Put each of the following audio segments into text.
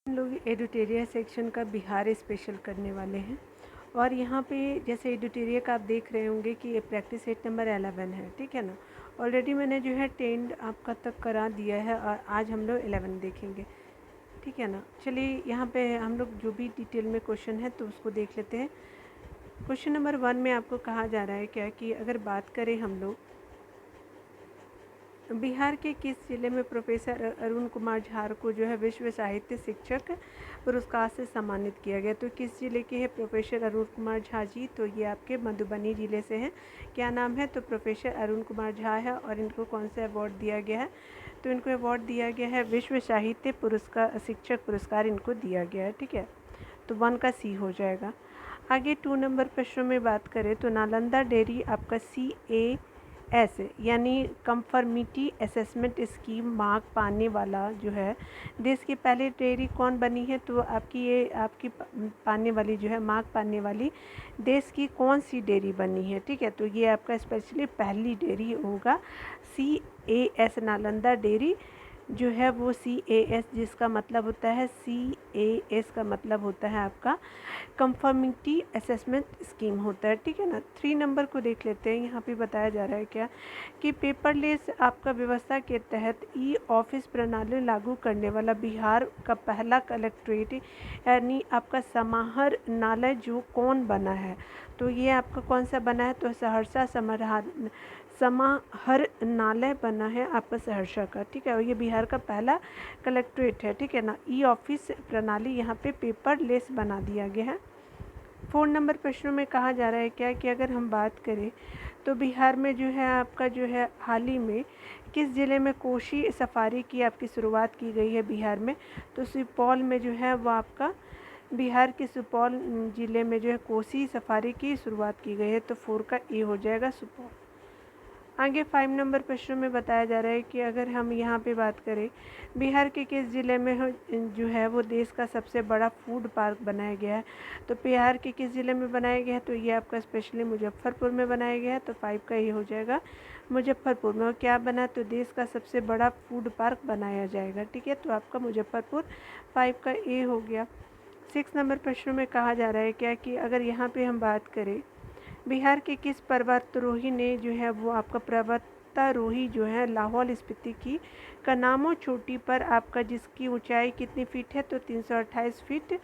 हम लोग editorial section का बिहार स्पेशल करने वाले हैं और यहाँ पे जैसे एडिटोरियल का आप देख रहे होंगे कि ये प्रैक्टिस सेट नंबर 11 है, ठीक है ना। ऑलरेडी मैंने जो है 10 आपका तक करा दिया है और आज हम लोग 11 देखेंगे, ठीक है ना। चलिए यहाँ पे हम लोग जो भी डिटेल में क्वेश्चन है तो उसको देख लेते हैं। क्वेश्चन नंबर 1 में आपको कहा जा रहा है क्या कि अगर बात करें हम लोग बिहार के किस जिले में प्रोफेसर अरुण कुमार झा को जो है विश्व साहित्य शिक्षक पुरस्कार से सम्मानित किया गया। तो किस जिले के हैं प्रोफेसर अरुण कुमार झा जी? तो ये आपके मधुबनी जिले से हैं। क्या नाम है? तो प्रोफेसर अरुण कुमार झा है। और इनको कौन सा अवार्ड दिया गया है? तो इनको अवार्ड दिया गया है विश्व साहित्य पुरस्कार, शिक्षक पुरस्कार इनको दिया गया है, ठीक है। तो 1 का सी हो जाएगा। आगे 2 नंबर प्रश्न में बात करें तो नालंदा डेयरी आपका CAS यानी कंफर्मिटी असेसमेंट स्कीम मार्क पाने वाला जो है देश की पहली डेयरी कौन बनी है? तो आपकी पाने वाली जो है मार्क पाने वाली देश की कौन सी डेयरी बनी है, ठीक है। तो ये आपका स्पेशली पहली डेयरी होगा CAS नालंदा डेयरी जो है वो CAS, जिसका मतलब होता है CAS का मतलब होता है आपका कंफर्मिटी असेसमेंट स्कीम होता है, ठीक है ना। 3 नंबर को देख लेते हैं। यहाँ पे बताया जा रहा है क्या कि पेपरलेस आपका व्यवस्था के तहत ऑफिस प्रणाली लागू करने वाला बिहार का पहला कलेक्ट्रेट यानी आपका समाहरणालय जो कौन बना है? तो ये आपका कौन सा बना है? तो सहरसा समाहरणालय बना है आपका सहरसा का, ठीक है। और ये बिहार का पहला कलेक्ट्रेट है, ठीक है ना। ऑफिस प्रणाली यहाँ पे पेपरलेस बना दिया गया है। 4 नंबर प्रश्नों में कहा जा रहा है क्या कि अगर हम बात करें तो बिहार में जो है आपका जो है हाल ही में किस ज़िले में कोसी सफारी की आपकी शुरुआत की गई है बिहार में? तो सुपौल में जो है वो आपका बिहार के सुपौल ज़िले में जो है कोसी सफारी की शुरुआत की गई है। तो 4 का ए हो जाएगा सुपौल। आगे 5 नंबर प्रश्न में बताया जा रहा है कि अगर हम यहाँ पे बात करें बिहार के किस ज़िले में जो है वो देश का सबसे बड़ा फूड पार्क बनाया गया है? तो बिहार के किस ज़िले में बनाया गया है? तो ये आपका स्पेशली मुजफ्फरपुर में बनाया गया है। तो 5 का ये हो जाएगा मुजफ्फरपुर में। और क्या बना? तो देश का सबसे बड़ा फूड पार्क बनाया जाएगा, ठीक है। तो आपका मुजफ्फरपुर 5 का ए हो गया। 6 नंबर प्रश्न में कहा जा रहा है क्या कि अगर यहाँ पे हम बात करें बिहार के किस पर्वतारोही ने जो है वो आपका पर्वतारोही जो है लाहौल स्पीति की कनामो चोटी पर आपका जिसकी ऊंचाई कितनी फीट है? तो 328 फीट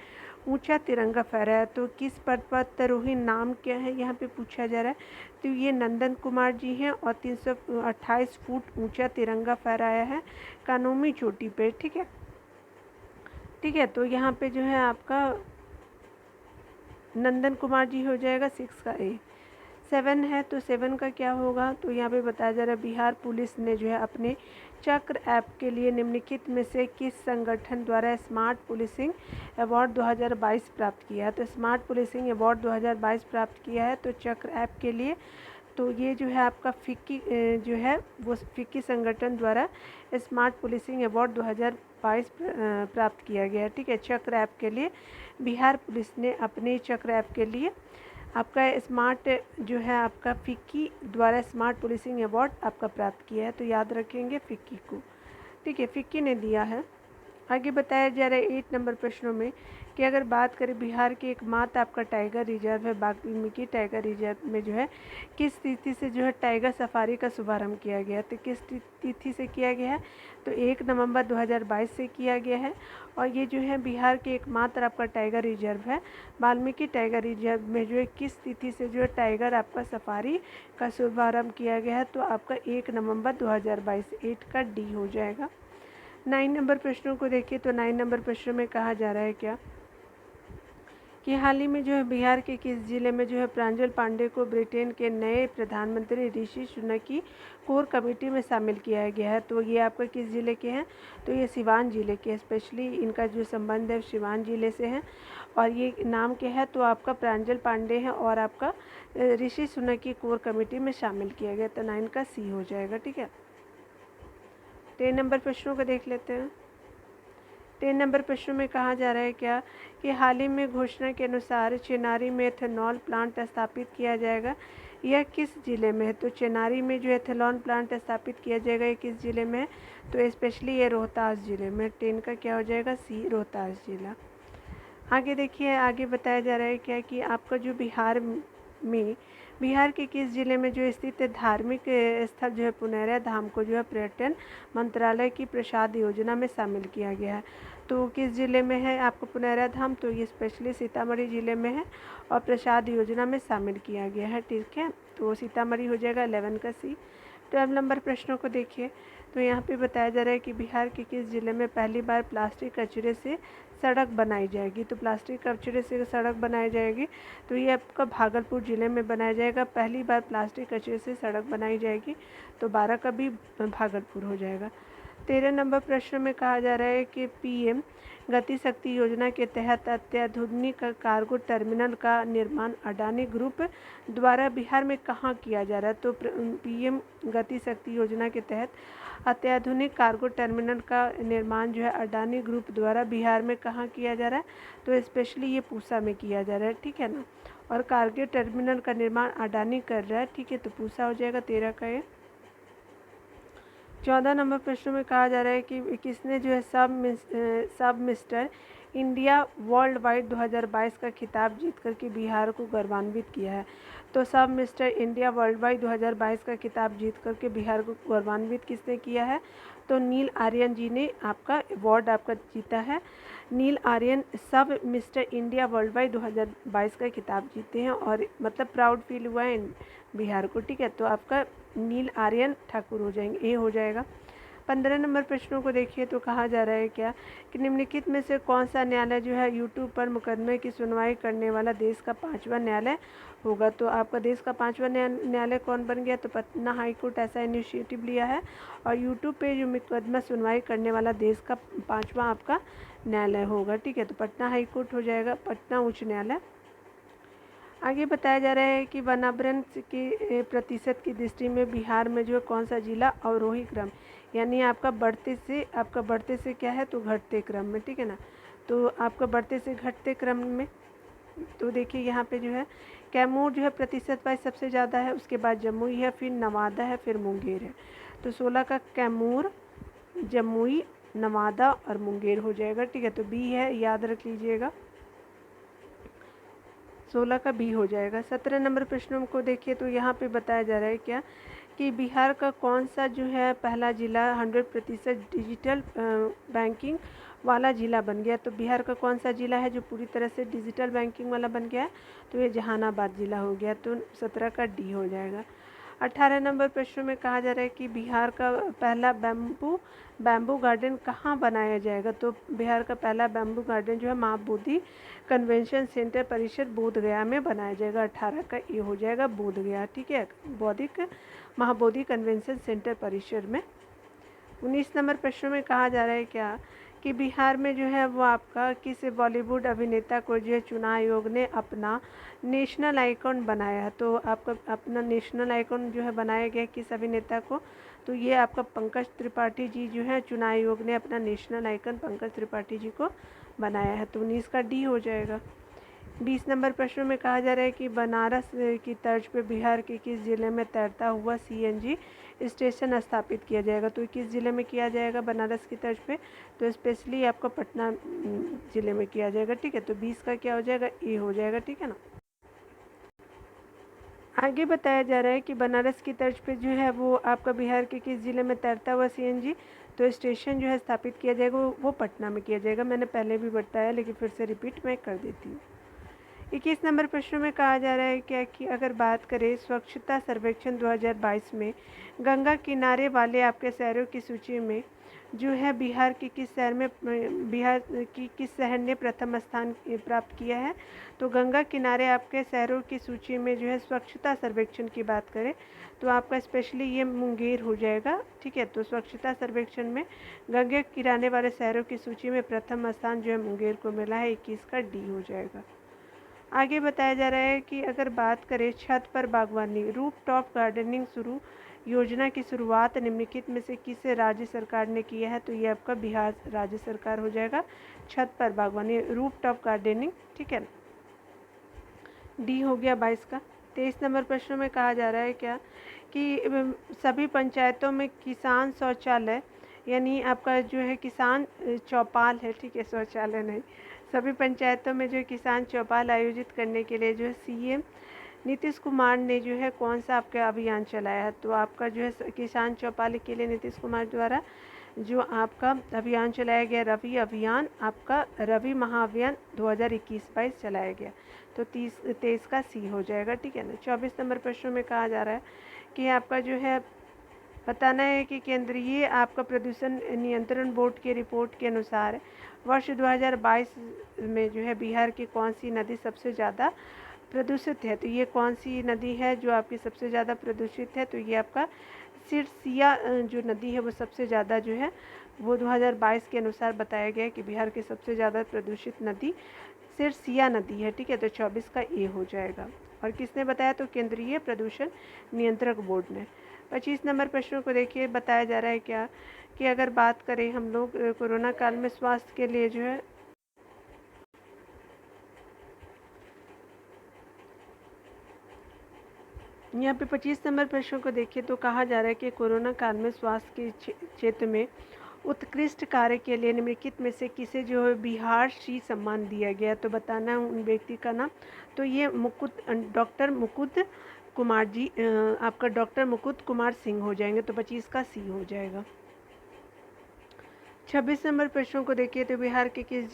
ऊंचा तिरंगा फहराया। तो किस पर्वतारोही नाम क्या है यहाँ पे पूछा जा रहा है? तो ये नंदन कुमार जी हैं और 328 फुट ऊंचा तिरंगा फहराया है कानोमी चोटी पे, ठीक है। ठीक है, तो यहाँ पे जो है आपका नंदन कुमार जी हो जाएगा 6 का ए। 7 है तो 7 का क्या होगा? तो यहाँ पे बताया जा रहा है बिहार पुलिस ने जो है अपने चक्र ऐप के लिए निम्नलिखित में से किस संगठन द्वारा स्मार्ट पुलिसिंग अवार्ड 2022 प्राप्त किया है? तो स्मार्ट पुलिसिंग अवार्ड 2022 प्राप्त किया है तो चक्र ऐप के लिए। तो ये जो है आपका फिक्की जो है वो फिक्की संगठन द्वारा स्मार्ट पुलिसिंग अवार्ड 2022 प्राप्त किया गया है, ठीक है। चक्र ऐप के लिए बिहार पुलिस ने अपने चक्र ऐप के लिए आपका स्मार्ट जो है आपका फिक्की द्वारा स्मार्ट पुलिसिंग अवार्ड आपका प्राप्त किया है। तो याद रखेंगे फिक्की को, ठीक है, फिक्की ने दिया है। आगे बताया जा रहा है 8 नंबर प्रश्नों में कि अगर बात करें बिहार के एकमात्र आपका टाइगर रिजर्व है बाल्मीकि टाइगर रिजर्व में जो है किस तिथि से जो है टाइगर सफारी का शुभारंभ किया गया? तो किस तिथि से किया गया है? तो 1 नवंबर 2022 से किया गया है। और ये जो है बिहार के एकमात्र आपका टाइगर रिजर्व है वाल्मीकि टाइगर रिजर्व में जो है किस तिथि से जो है टाइगर आपका सफारी का शुभारंभ किया गया है? तो आपका 1 नवंबर 2022। 8 का डी हो जाएगा। 9 नंबर प्रश्नों को देखिए तो 9 नंबर प्रश्नों में कहा जा रहा है क्या कि हाल ही में जो है बिहार के किस जिले में जो है प्रांजल पांडे को ब्रिटेन के नए प्रधानमंत्री ऋषि सुनक की कोर कमेटी में शामिल किया गया है? तो ये आपका किस ज़िले के हैं? तो ये सिवान ज़िले के, स्पेशली इनका जो संबंध है सिवान ज़िले से है। और ये नाम क्या है? तो आपका प्रांजल पांडे है और आपका ऋषि सुनक की कोर कमेटी में शामिल किया गया। तो 9 का सी हो जाएगा, ठीक है। 10 नंबर प्रश्नों को देख लेते हैं। 10 नंबर प्रश्न में कहा जा रहा है क्या कि हाल ही में घोषणा के अनुसार चिनारी में एथेनॉल प्लांट स्थापित किया जाएगा। यह किस जिले में है? तो चेनारी में जो एथेनॉल प्लांट स्थापित किया जाएगा, ये किस जिले में है? तो स्पेशली ये रोहतास जिले में। 10 का क्या हो जाएगा? सी, रोहतास जिला। आगे देखिए, आगे बताया जा रहा है क्या कि आपका जो बिहार के किस जिले में जो स्थित धार्मिक स्थल जो है पुनैरा धाम को जो है पर्यटन मंत्रालय की प्रसाद योजना में शामिल किया गया है। तो किस जिले में है आपको पुनैरा धाम? तो ये स्पेशली सीतामढ़ी जिले में है और प्रसाद योजना में शामिल किया गया है। ठीक है, तो सीतामढ़ी हो जाएगा 11 का सी। 12 नंबर प्रश्नों को देखिए, तो यहाँ पे बताया जा रहा है कि बिहार के किस जिले में पहली बार प्लास्टिक कचरे से सड़क बनाई जाएगी? तो प्लास्टिक कचरे से सड़क बनाई जाएगी, तो ये आपका भागलपुर ज़िले में बनाया जाएगा। पहली बार प्लास्टिक कचरे से सड़क बनाई जाएगी, तो 12 का भी भागलपुर हो जाएगा। 13 नंबर प्रश्न में कहा जा रहा है कि पीएम गति शक्ति योजना के तहत अत्याधुनिक कार्गो टर्मिनल का निर्माण अडानी ग्रुप द्वारा बिहार में कहाँ किया जा रहा है? तो पीएम गति शक्ति योजना के तहत अत्याधुनिक कार्गो टर्मिनल का निर्माण जो है अडानी ग्रुप द्वारा बिहार में कहाँ किया जा रहा है? तो स्पेशली ये पूसा में किया जा रहा है। ठीक है ना, और कार्गो टर्मिनल का निर्माण अडानी कर रहा है। ठीक है, तो पूसा हो जाएगा 13 का ये। 14 नंबर प्रश्न में कहा जा रहा है कि किसने जो है सब मिस्टर इंडिया वर्ल्ड वाइड 2022 का खिताब जीत करके बिहार को गौरवान्वित किया है? तो सब मिस्टर इंडिया वर्ल्ड वाइड 2022 का खिताब जीत करके बिहार को गौरवान्वित किसने किया है? तो नील आर्यन जी ने आपका अवार्ड आपका जीता है। नील आर्यन सब मिस्टर इंडिया वर्ल्ड वाइड 2022 का खिताब जीते हैं और मतलब प्राउड फील हुआ है बिहार को। ठीक है, तो आपका नील आर्यन ठाकुर हो जाएंगे, ये हो जाएगा। 15 नंबर प्रश्नों को देखिए, तो कहा जा रहा है क्या कि निम्नलिखित में से कौन सा न्यायालय जो है यूट्यूब पर मुकदमे की सुनवाई करने वाला देश का 5वां न्यायालय होगा? तो आपका देश का 5वां न्यायालय कौन बन गया? तो पटना हाई कोर्ट ऐसा इनिशिएटिव लिया है और यूट्यूब पे जो मुकदमा सुनवाई करने वाला देश का 5वां आपका न्यायालय होगा। ठीक है, तो पटना हाई कोर्ट हो जाएगा, पटना उच्च न्यायालय। आगे बताया जा रहा है कि वनाभ्रंश के प्रतिशत की दृष्टि में बिहार में जो है कौन सा जिला अवरोही क्रम, यानी आपका बढ़ते से क्या है? तो घटते क्रम में। ठीक है ना, तो आपका बढ़ते से घटते क्रम में, तो देखिए यहाँ पे जो है कैमूर जो है प्रतिशत वाइज सबसे ज़्यादा है, उसके बाद जमुई है, फिर नवादा है, फिर मुंगेर है। तो 16 का कैमूर, जमुई, नवादा और मुंगेर हो जाएगा। ठीक है, तो बी है, याद रख लीजिएगा, 16 का बी हो जाएगा। 17 नंबर प्रश्नों को देखिए, तो यहाँ पे बताया जा रहा है क्या कि बिहार का कौन सा जो है पहला जिला 100% डिजिटल बैंकिंग वाला ज़िला बन गया? तो बिहार का कौन सा ज़िला है जो पूरी तरह से डिजिटल बैंकिंग वाला बन गया है? तो ये जहानाबाद ज़िला हो गया, तो 17 का डी हो जाएगा। 18 नंबर प्रश्न में कहा जा रहा है कि बिहार का पहला बैम्बू गार्डन कहाँ बनाया जाएगा? तो बिहार का पहला बैम्बू गार्डन जो है महाबोधि कन्वेंशन सेंटर परिसर बोधगया में बनाया जाएगा। 18 का ये हो जाएगा बोधगया। ठीक है, महाबोधि कन्वेंशन सेंटर परिसर में। 19 नंबर प्रश्न में कहा जा रहा है क्या कि बिहार में जो है वो आपका किस बॉलीवुड अभिनेता को जो है चुनाव आयोग ने अपना नेशनल आइकॉन बनाया है? तो आपका अपना नेशनल आइकॉन जो है बनाया गया किस अभिनेता को? तो ये आपका पंकज त्रिपाठी जी जो है चुनाव आयोग ने अपना नेशनल आइकन पंकज त्रिपाठी जी को बनाया है, तो 19 का डी हो जाएगा। 20 नंबर प्रश्न में कहा जा रहा है कि बनारस की तर्ज पे बिहार के किस जिले में तैरता हुआ सीएनजी स्टेशन स्थापित किया जाएगा? तो किस ज़िले में किया जाएगा बनारस की तर्ज पे? तो स्पेशली आपका पटना ज़िले में किया जाएगा। ठीक है, तो 20 का क्या हो जाएगा? ए हो जाएगा। ठीक है ना, आगे बताया जा रहा है कि बनारस की तर्ज पे जो है वो आपका बिहार के किस ज़िले में तैरता हुआ सीएनजी तो स्टेशन जो है स्थापित किया जाएगा वो पटना में किया जाएगा। मैंने पहले भी बताया लेकिन फिर से रिपीट मैं कर देती हूँ। 21 नंबर प्रश्न में कहा जा रहा है क्या कि अगर बात करें स्वच्छता सर्वेक्षण 2022 में गंगा किनारे वाले आपके शहरों की सूची में जो है बिहार की किस शहर ने प्रथम स्थान प्राप्त किया है? तो गंगा किनारे आपके शहरों की सूची में जो है स्वच्छता सर्वेक्षण की बात करें तो आपका स्पेशली ये मुंगेर हो जाएगा। ठीक है, तो स्वच्छता सर्वेक्षण में गंगा किनारे वाले शहरों की सूची में प्रथम स्थान जो है मुंगेर को मिला है। 21 का डी हो जाएगा। आगे बताया जा रहा है कि अगर बात करें छत पर बागवानी रूफ टॉप गार्डनिंग शुरू योजना की शुरुआत निम्नलिखित में से किस राज्य सरकार ने किया है? तो ये आपका बिहार राज्य सरकार हो जाएगा। छत पर बागवानी रूफ टॉप गार्डनिंग। ठीक है, डी हो गया 22 का। 23 नंबर प्रश्न में कहा जा रहा है क्या कि सभी पंचायतों में किसान शौचालय यानी आपका जो है किसान चौपाल है, ठीक है, शौचालय नहीं, सभी पंचायतों में जो है किसान चौपाल आयोजित करने के लिए जो है सीएम नीतीश कुमार ने जो है कौन सा आपका अभियान चलाया है। तो आपका जो है किसान चौपाल के लिए नीतीश कुमार द्वारा जो आपका अभियान चलाया गया रवि अभियान, आपका रवि महाअभियान 2021-22 चलाया गया। तो 23 का सी हो जाएगा, ठीक है ना। 24 नंबर प्रश्न में कहा जा रहा है कि आपका जो है बताना है कि केंद्रीय आपका प्रदूषण नियंत्रण बोर्ड की रिपोर्ट के अनुसार वर्ष 2022 में जो है बिहार की कौन सी नदी सबसे ज़्यादा प्रदूषित है। तो ये कौन सी नदी है जो आपकी सबसे ज़्यादा प्रदूषित है। तो ये आपका सिरसिया जो नदी है वो सबसे ज़्यादा जो है वो 2022 के अनुसार बताया गया है कि बिहार की सबसे ज़्यादा प्रदूषित नदी सिरसिया नदी है, ठीक है। तो 24 का ए हो जाएगा। और किसने बताया, तो केंद्रीय प्रदूषण नियंत्रक बोर्ड ने। 25 नंबर प्रश्नों को देखिए, बताया जा रहा है क्या कि अगर बात करें हम लोग कोरोना काल में स्वास्थ्य के लिए जो है यहाँ पे 25 नंबर प्रश्न को देखिए तो कहा जा रहा है कि कोरोना काल में स्वास्थ्य के क्षेत्र में उत्कृष्ट कार्य के लिए निम्नलिखित में से किसे जो है बिहार श्री सम्मान दिया गया। तो बताना है उन व्यक्ति का नाम। तो ये डॉक्टर मुकुंद कुमार जी, आपका डॉक्टर मुकुंद कुमार सिंह हो जाएंगे। तो 25 का सी हो जाएगा। 26 नंबर प्रश्नों को देखिए तो बिहार के किस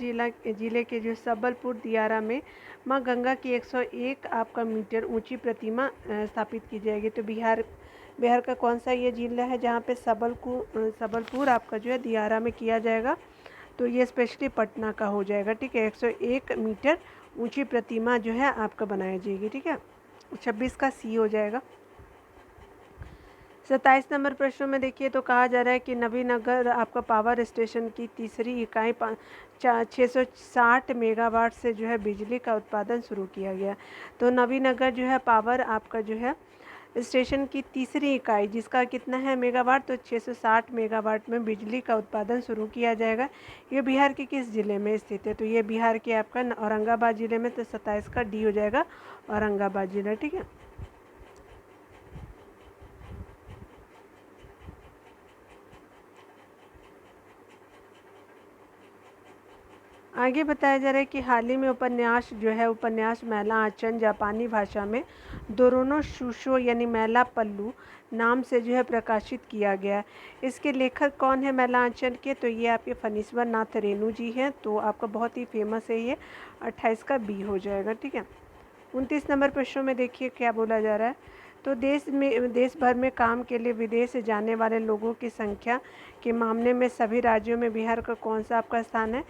जिले के जो सबलपुर दियारा में माँ गंगा की 101 आपका मीटर ऊंची प्रतिमा स्थापित की जाएगी। तो बिहार का कौन सा ये जिला है जहाँ पे सबलपुर आपका जो है दियारा में किया जाएगा। तो ये स्पेशली पटना का हो जाएगा, ठीक है। 101 मीटर ऊंची प्रतिमा जो है आपका बनाई जाएगी, ठीक है। 26 का सी हो जाएगा। 27 नंबर प्रश्न में देखिए तो कहा जा रहा है कि नवीनगर आपका पावर स्टेशन की तीसरी इकाई 660 मेगावाट से जो है बिजली का उत्पादन शुरू किया गया। तो नवीनगर जो है पावर आपका जो है स्टेशन की तीसरी इकाई जिसका कितना है मेगावाट, तो 660 मेगावाट में बिजली का उत्पादन शुरू किया जाएगा। ये बिहार के किस ज़िले में स्थित है। तो ये बिहार के आपका औरंगाबाद ज़िले में। तो 27 का डी हो जाएगा, औरंगाबाद ज़िला, ठीक है। आगे बताया जा रहा है कि हाल ही में उपन्यास मैला आंचन जापानी भाषा में दोरोनो शुशो यानी मैला पल्लू नाम से जो है प्रकाशित किया गया। इसके लेखक कौन है मैला आंचन के। तो ये आपके फणीश्वर नाथ रेणु जी हैं। तो आपका बहुत ही फेमस है ये। 28 का बी हो जाएगा, ठीक है। 29 नंबर प्रश्नों में देखिए क्या बोला जा रहा है। तो देश भर में काम के लिए विदेश जाने वाले लोगों की संख्या के मामले में सभी राज्यों में बिहार का कौन सा आपका स्थान है।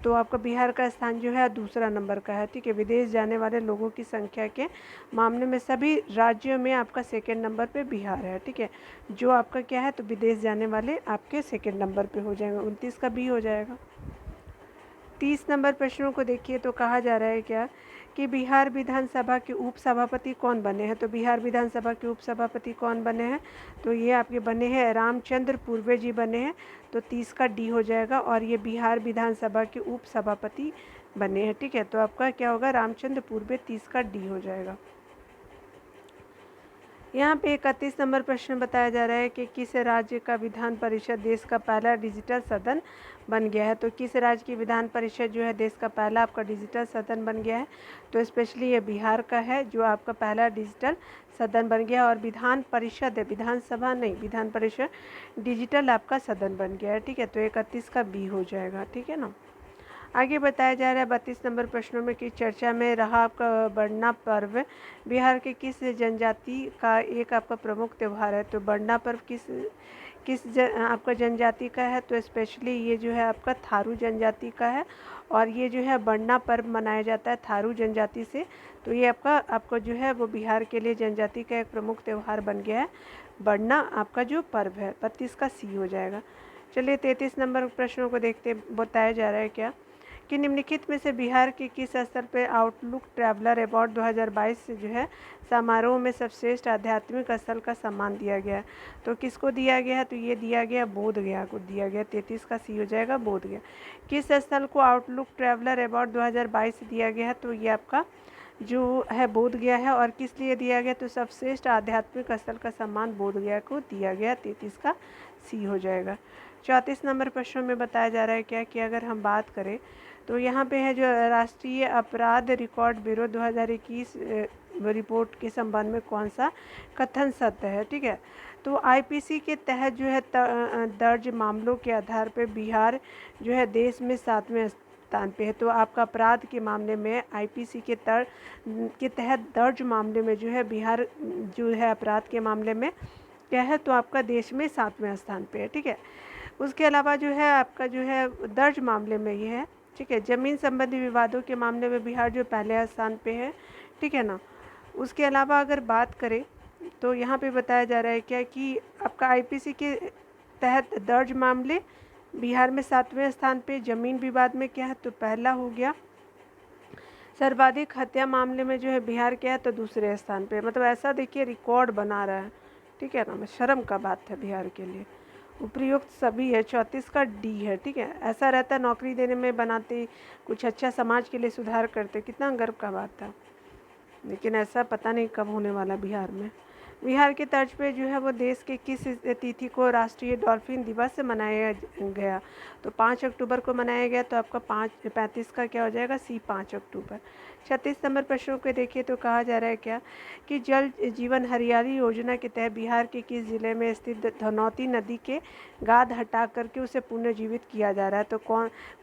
तो आपका बिहार का स्थान जो है दूसरा नंबर का है, ठीक है। विदेश जाने वाले लोगों की संख्या के मामले में सभी राज्यों में आपका सेकेंड नंबर पे बिहार है, ठीक है। जो आपका क्या है, तो विदेश जाने वाले आपके सेकेंड नंबर पे हो जाएंगे। 29 का बी हो जाएगा। 30 नंबर प्रश्नों को देखिए तो कहा जा रहा है क्या कि बिहार विधानसभा के उपसभापति कौन बने हैं। तो बिहार विधानसभा के उपसभापति कौन बने हैं। तो ये आपके बने हैं रामचंद्र पूर्वे जी बने हैं। तो 30 का डी हो जाएगा। और ये बिहार विधानसभा के उपसभापति बने हैं, ठीक है। तो आपका क्या होगा, रामचंद्र पूर्वे। 30 का डी हो जाएगा। यहाँ पे 31 नंबर प्रश्न बताया जा रहा है कि किस राज्य का विधान परिषद देश का पहला डिजिटल सदन बन गया है। तो किस राज्य की विधान परिषद जो है देश का पहला आपका डिजिटल सदन बन गया है। तो स्पेशली ये बिहार का है जो आपका पहला डिजिटल सदन बन गया। और विधान परिषद है, विधानसभा नहीं, विधान परिषद डिजिटल आपका सदन बन गया है, ठीक है। तो 31 का बी हो जाएगा, ठीक है ना। आगे बताया जा रहा है 32 नंबर प्रश्नों में कि चर्चा में रहा आपका बरना पर्व बिहार के किस जनजाति का एक आपका प्रमुख त्यौहार है। तो बरना पर्व आपका जनजाति का है। तो स्पेशली ये जो है आपका थारू जनजाति का है। और ये जो है बरना पर्व मनाया जाता है थारू जनजाति से। तो ये आपका जो है वो बिहार के लिए जनजाति का एक प्रमुख त्यौहार बन गया है बरना आपका जो पर्व है। 32 का सी हो जाएगा। चलिए 33 नंबर प्रश्नों को देखते बताया जा रहा है क्या कि निम्नलिखित में से बिहार के किस स्तर पर आउटलुक ट्रैवलर अवार्ड 2022 से जो है समारोह में सर्वश्रेष्ठ आध्यात्मिक स्थल का सम्मान दिया गया। तो किसको दिया गया है। तो ये दिया गया बोध गया को दिया गया। 33 का सी हो जाएगा, बोध गया। किस स्थल को आउटलुक ट्रैवलर अवार्ड 2022 दिया गया है। तो ये आपका जो है बोध गया है, और किस लिए दिया गया, तो सर्वश्रेष्ठ आध्यात्मिक स्थल का सम्मान बोध गया को दिया गया। 33 का सी हो जाएगा। 34 नंबर प्रश्न में बताया जा रहा है क्या कि अगर हम बात करें तो यहाँ पे है जो राष्ट्रीय अपराध रिकॉर्ड ब्यूरो 2021 रिपोर्ट के संबंध में कौन सा कथन सत्य है। ठीक है, तो आईपीसी के तहत जो है दर्ज मामलों के आधार पर बिहार जो है देश में 7वें स्थान पे है। तो आपका अपराध के मामले में आईपीसी के तहत दर्ज मामले में जो है बिहार जो है अपराध के मामले में क्या है, तो आपका देश में 7वें स्थान पे है। ठीक है, उसके अलावा जो है आपका जो है दर्ज मामले में ये है। ठीक है, ज़मीन संबंधी विवादों के मामले में बिहार जो पहले स्थान पे है। ठीक है ना। उसके अलावा अगर बात करें तो यहाँ पे बताया जा रहा है क्या कि आपका आईपीसी के तहत दर्ज मामले बिहार में 7वें स्थान पे, ज़मीन विवाद में क्या है, तो पहला हो गया। सर्वाधिक हत्या मामले में जो है बिहार क्या है, तो दूसरे स्थान पे। मतलब ऐसा देखिए रिकॉर्ड बना रहा है। ठीक है ना, शर्म का बात है बिहार के लिए। उपयुक्त सभी है, 34 का डी है। ठीक है, ऐसा रहता नौकरी देने में बनाते, कुछ अच्छा समाज के लिए सुधार करते, कितना गर्व का बात था। लेकिन ऐसा पता नहीं कब होने वाला बिहार में। बिहार के तर्ज पे जो है वो देश के किस तिथि को राष्ट्रीय डॉल्फिन दिवस मनाया गया, तो 5 अक्टूबर को मनाया गया। तो आपका 35 का क्या हो जाएगा, सी 5 अक्टूबर। 36 नंबर प्रश्नों को देखिए तो कहा जा रहा है क्या कि जल जीवन हरियाली योजना के तहत बिहार के किस जिले में स्थित धनौती नदी के गाद हटा करके उसे पुनर्जीवित किया जा रहा है। तो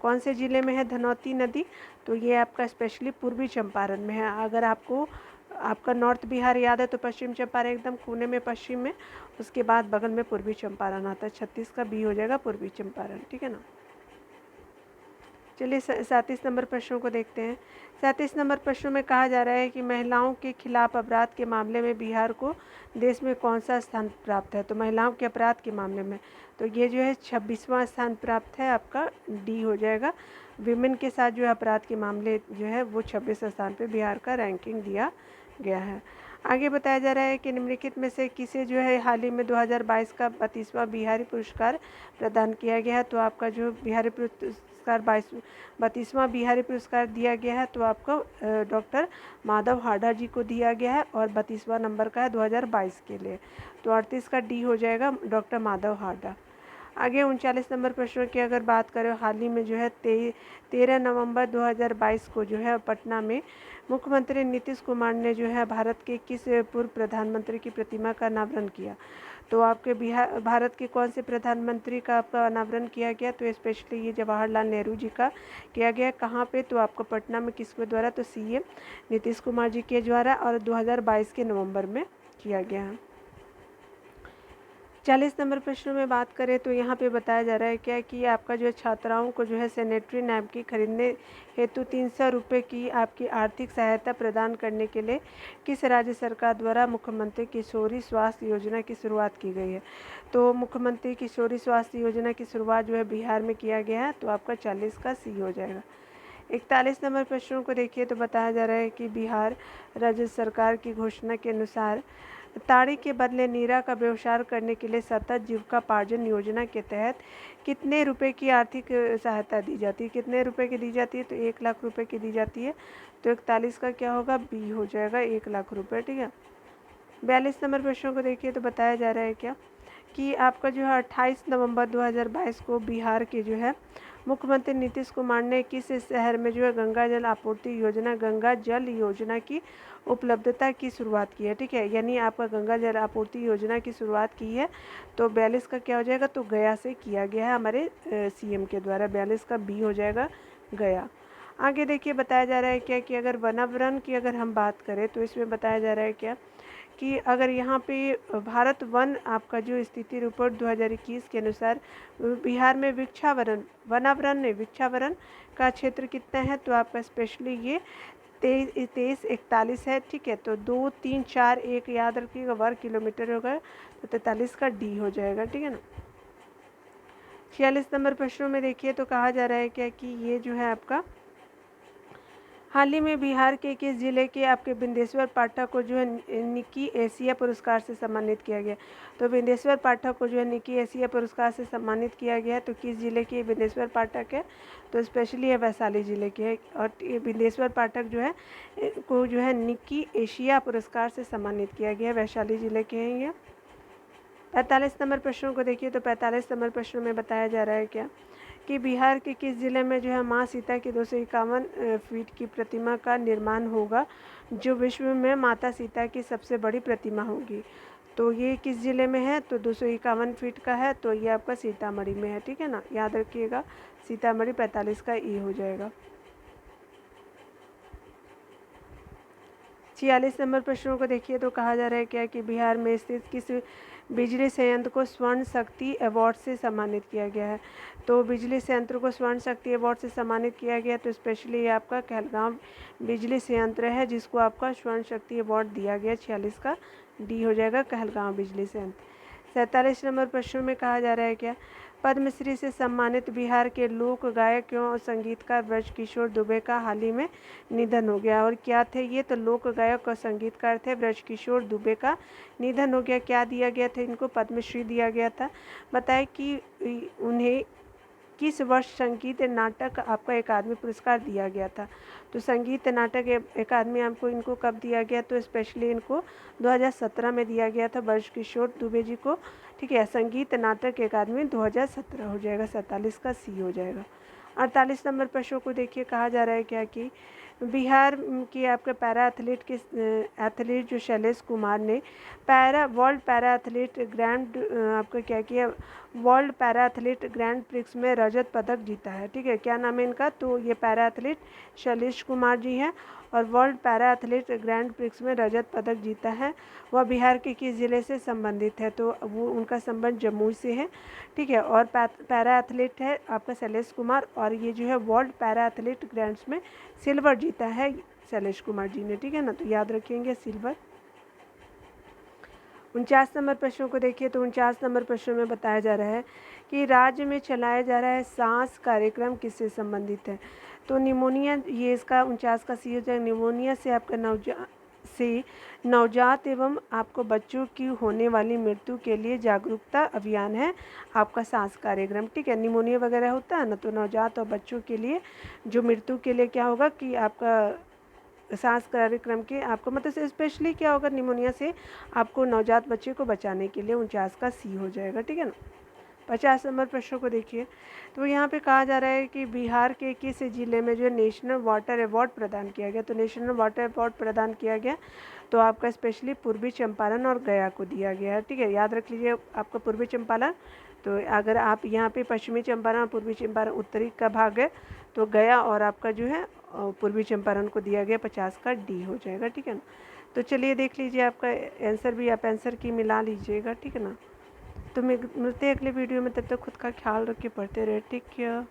कौन से ज़िले में है धनौती नदी, तो ये आपका स्पेशली पूर्वी चंपारण में है। अगर आपको आपका नॉर्थ बिहार याद है तो पश्चिम चंपारण एकदम कोने में पश्चिम में, उसके बाद बगल में पूर्वी चंपारण आता है। 36 का बी हो जाएगा पूर्वी चंपारण। ठीक है ना। चलिए 37 नंबर प्रश्नों को देखते हैं। 37 नंबर प्रश्नों में कहा जा रहा है कि महिलाओं के खिलाफ अपराध के मामले में बिहार को देश में कौन सा स्थान प्राप्त है। तो महिलाओं के अपराध के मामले में तो ये जो है 26वां स्थान प्राप्त है, आपका डी हो जाएगा। विमेन के साथ जो है अपराध के मामले जो है वो 26 स्थान पे बिहार का रैंकिंग दिया गया है। आगे बताया जा रहा है कि निम्नलिखित में से किसे जो है हाल ही में 2022 का 32वां बिहारी पुरस्कार प्रदान किया गया है। तो आपका जो बिहारी पुरस्कार 32वां बिहारी पुरस्कार दिया गया है, तो आपको डॉक्टर माधव हाडा जी को दिया गया है, और 32वां नंबर का है 2022 के लिए। तो 38 का डी हो जाएगा डॉक्टर माधव हाडा। आगे 39 नंबर प्रश्न की अगर बात करें, हाल ही में जो है 13 नवंबर 2022 को जो है पटना में मुख्यमंत्री नीतीश कुमार ने जो है भारत के किस पूर्व प्रधानमंत्री की प्रतिमा का अनावरण किया। तो आपके भारत के कौन से प्रधानमंत्री का आपका अनावरण किया गया, तो स्पेशली ये जवाहरलाल नेहरू जी का किया गया। कहाँ पे, तो आपको पटना में किसके द्वारा, तो सीएम नीतीश कुमार जी के द्वारा, और 2022 के नवंबर में किया गया है। 40 नंबर प्रश्न में बात करें तो यहाँ पे बताया जा रहा है क्या कि आपका जो छात्राओं को जो है सैनिटरी नैपकिन खरीदने हेतु 300 रुपये की आपकी आर्थिक सहायता प्रदान करने के लिए किस राज्य सरकार द्वारा मुख्यमंत्री किशोरी स्वास्थ्य योजना की शुरुआत की गई है। तो मुख्यमंत्री किशोरी स्वास्थ्य योजना की शुरुआत जो है बिहार में किया गया है। तो आपका 40 का सी हो जाएगा। 41 नंबर प्रश्नों को देखिए तो बताया जा रहा है कि बिहार राज्य सरकार की घोषणा के अनुसार ताड़ी के बदले नीरा का व्यवसाय करने के लिए सतत जीविकोपार्जन योजना के तहत कितने रुपए की आर्थिक सहायता दी जाती है। कितने रुपए की दी जाती है, तो 1 लाख रुपए की दी जाती है। तो 41 का क्या होगा, बी हो जाएगा 1 लाख रुपए। ठीक है। 42 नंबर प्रश्नों को देखिए तो बताया जा रहा है क्या कि आपका जो है 28 नवंबर 2022 को बिहार के जो है मुख्यमंत्री नीतीश कुमार ने किस शहर में जो है गंगा जल आपूर्ति योजना गंगा जल योजना की उपलब्धता की शुरुआत की है। ठीक है, यानी आपका गंगा जल आपूर्ति योजना की शुरुआत की है। तो 42 का क्या हो जाएगा, तो गया से किया गया है हमारे सीएम के द्वारा। 42 का बी हो जाएगा गया। आगे देखिए बताया जा रहा है क्या कि अगर वनावरण की अगर हम बात करें तो इसमें बताया जा रहा है क्या कि अगर यहाँ पे भारत वन आपका जो स्थिति रिपोर्ट 2021 के अनुसार बिहार में वनावरण का क्षेत्र कितना है। तो आपका स्पेशली ये 2341 है। ठीक है, तो 2 3 4 1 याद रखिएगा, वर्ग किलोमीटर होगा। तो 43 का डी हो जाएगा। ठीक है ना। 46 नंबर प्रश्नों में देखिए तो कहा जा रहा है क्या कि ये जो है आपका हाल ही में बिहार के किस जिले के आपके बिंदेश्वर पाठक को जो है निकी एशिया पुरस्कार से सम्मानित किया गया? तो बिंदेश्वर पाठक को जो है निकी एशिया पुरस्कार से सम्मानित किया गया, तो किस जिले के बिंदेश्वर पाठक है? तो स्पेशली ये वैशाली जिले के है। और ये बिंदेश्वर पाठक जो है को जो है निकी एशिया पुरस्कार से सम्मानित किया गया, वैशाली जिले के हैं ये। 45 नंबर प्रश्नों को देखिए, तो 45 नंबर प्रश्नों में बताया जा रहा है क्या कि बिहार के किस जिले में जो है माँ सीता की 251 फीट की प्रतिमा का निर्माण होगा, जो विश्व में माता सीता की सबसे बड़ी प्रतिमा होगी। तो ये किस जिले में है? तो 251 फीट का है, तो ये आपका सीतामढ़ी में है, ठीक है ना, याद रखिएगा। सीतामढ़ी 45 का ई हो जाएगा। 46 नंबर प्रश्नों को देखिए, तो कहा जा रहा है क्या कि बिहार में स्थित किस बिजली संयंत्र को स्वर्ण शक्ति अवार्ड से सम्मानित किया गया है? तो बिजली संयंत्र को स्वर्ण शक्ति अवार्ड से सम्मानित किया गया, तो स्पेशली ये आपका कहलगांव बिजली संयंत्र है जिसको आपका स्वर्ण शक्ति अवार्ड दिया गया। 46 का डी हो जाएगा, कहलगांव बिजली संयंत्र। 47 नंबर प्रश्न में कहा जा रहा है क्या पद्मश्री से सम्मानित बिहार के लोक गायक और संगीतकार ब्रजकिशोर दुबे का हाल ही में निधन हो गया। और क्या थे ये? तो लोक गायक और संगीतकार थे, ब्रजकिशोर दुबे का निधन हो गया। क्या दिया गया था इनको? पद्मश्री दिया गया था। बताए कि उन्हें किस वर्ष संगीत नाटक आपका अकादमी पुरस्कार दिया गया था? तो संगीत नाटक अकादमी आपको इनको कब दिया गया? तो स्पेशली इनको 2017 में दिया गया था ब्रजकिशोर दुबे जी को, ठीक है। संगीत नाटक अकादमी 2017 हो जाएगा, 47 का सी हो जाएगा। 48 नंबर प्रश्नों को देखिए, कहा जा रहा है क्या कि बिहार के आपके पैरा एथलीट के एथलीट जो शैलेश कुमार ने वर्ल्ड पैरा एथलीट ग्रैंड आपका क्या किया, world para athlete grand prix में रजत पदक जीता है, ठीक है। क्या नाम है इनका? तो ये पैरा एथलीट शैलेश कुमार जी हैं और world para athlete grand prix में रजत पदक जीता है। वह बिहार के किस ज़िले से संबंधित है? तो वो उनका संबंध जमुई से है, ठीक है। और पैरा एथलीट है आपका शैलेश कुमार, और ये जो है वर्ल्ड पैरा एथलीट ग्रैंड्स में सिल्वर जीता है शैलेश कुमार जी ने, ठीक है ना, तो याद रखेंगे सिल्वर। 49 नंबर प्रश्नों को देखिए, तो 49 नंबर प्रश्नों में बताया जा रहा है कि राज्य में चलाया जा रहा है सांस कार्यक्रम किससे संबंधित है? तो निमोनिया, ये इसका 49 का सी हो जाएगा। निमोनिया से आपका नवजात एवं आपको बच्चों की होने वाली मृत्यु के लिए जागरूकता अभियान है आपका सांस कार्यक्रम, ठीक है। निमोनिया वगैरह होता है ना, तो नवजात और बच्चों के लिए जो मृत्यु के लिए क्या होगा कि आपका सांस कार्यक्रम के आपको मतलब स्पेशली क्या होगा, निमोनिया से आपको नवजात बच्चे को बचाने के लिए 49 का सी हो जाएगा, ठीक है ना। 50 नंबर प्रश्नों को देखिए, तो यहाँ पे कहा जा रहा है कि बिहार के किस जिले में जो है नेशनल वाटर अवार्ड प्रदान किया गया? तो नेशनल वाटर अवार्ड प्रदान किया गया तो आपका स्पेशली पूर्वी चंपारण और गया को दिया गया है, ठीक है। याद रख लीजिए आपका पूर्वी चंपारण, तो अगर आप यहाँ पे पश्चिमी चंपारण और पूर्वी चंपारण उत्तरी का भाग है, तो गया और आपका जो है पूर्वी चंपारण को दिया गया। 50 का डी हो जाएगा, ठीक है ना। तो चलिए देख लीजिए, आपका आंसर भी आप आंसर की मिला लीजिएगा, ठीक है ना। तो मिलते हैं अगले वीडियो में, तब तक खुद का ख्याल रख के पढ़ते रहे, टेक केयर।